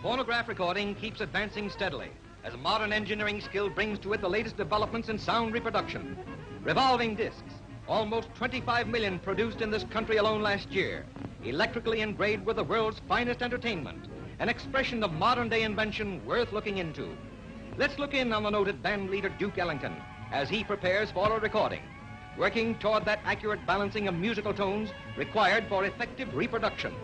Phonograph recording keeps advancing steadily as modern engineering skill brings to it the latest developments in sound reproduction. Revolving discs, almost 25 million produced in this country alone last year, electrically engraved with the world's finest entertainment, an expression of modern-day invention worth looking into. Let's look in on the noted band leader Duke Ellington as he prepares for a recording, working toward that accurate balancing of musical tones required for effective reproduction.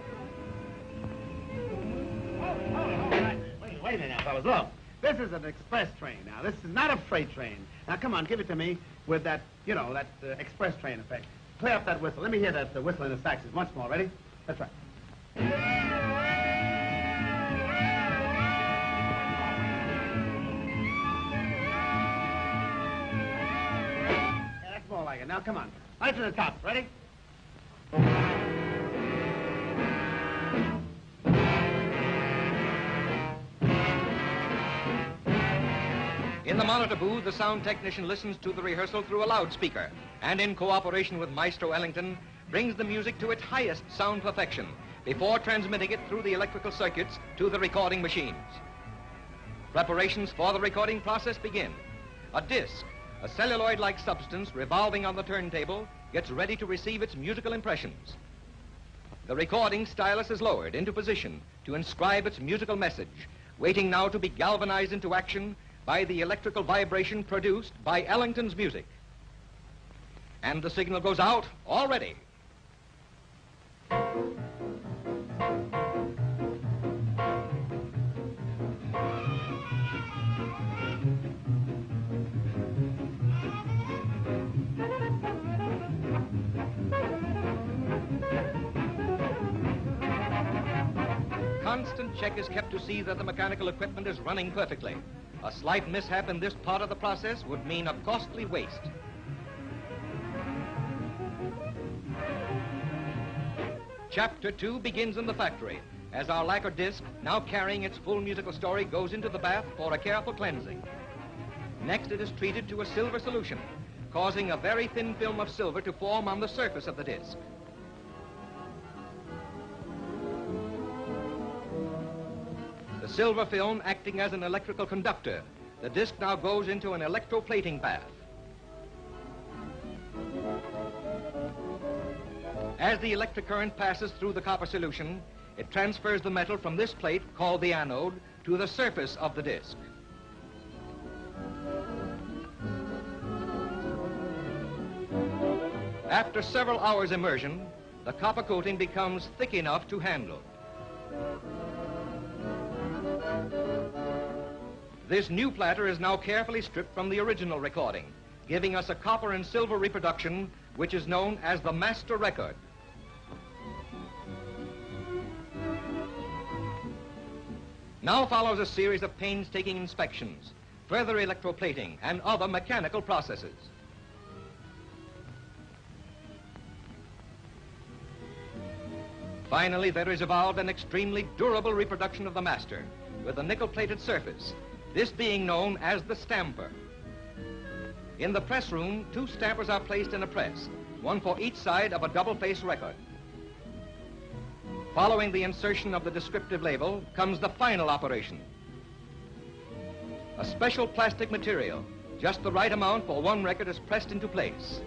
Wait a minute now, fellas, look. This is an express train now. This is not a freight train. Now, come on, give it to me with that, you know, that express train effect. Play up that whistle. Let me hear that whistle in the saxes once more. Ready? That's right. Yeah, that's more like it. Now, come on. Right to the top. Ready? In the monitor booth, the sound technician listens to the rehearsal through a loudspeaker and in cooperation with Maestro Ellington brings the music to its highest sound perfection before transmitting it through the electrical circuits to the recording machines. Preparations for the recording process begin. A disc, a celluloid-like substance revolving on the turntable, gets ready to receive its musical impressions. The recording stylus is lowered into position to inscribe its musical message, waiting now to be galvanized into action by the electrical vibration produced by Ellington's music. And the signal goes out already. Constant check is kept to see that the mechanical equipment is running perfectly. A slight mishap in this part of the process would mean a costly waste. Chapter 2 begins in the factory as our lacquer disc, now carrying its full musical story, goes into the bath for a careful cleansing. Next, it is treated to a silver solution, causing a very thin film of silver to form on the surface of the disc. The silver film acting as an electrical conductor, the disc now goes into an electroplating bath. As the electric current passes through the copper solution, it transfers the metal from this plate, called the anode, to the surface of the disc. After several hours immersion, the copper coating becomes thick enough to handle. This new platter is now carefully stripped from the original recording, giving us a copper and silver reproduction which is known as the master record. Now follows a series of painstaking inspections, further electroplating, and other mechanical processes. Finally, there is evolved an extremely durable reproduction of the master with a nickel-plated surface, this being known as the stamper. In the press room, 2 stampers are placed in a press, one for each side of a double-face record. Following the insertion of the descriptive label comes the final operation. A special plastic material, just the right amount for one record, is pressed into place.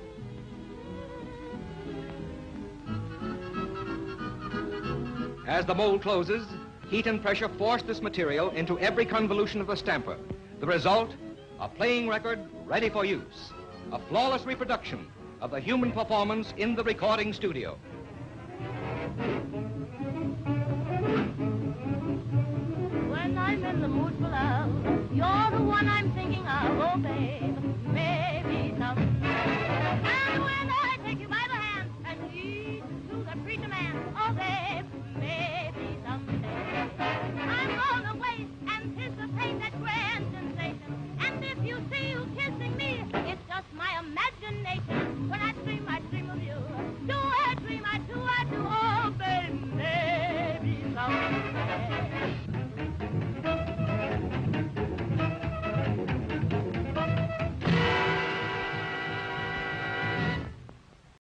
As the mold closes, heat and pressure force this material into every convolution of the stamper. The result, a playing record ready for use. A flawless reproduction of the human performance in the recording studio. When I'm in the mood for love, you're the one I'm thinking of, oh babe.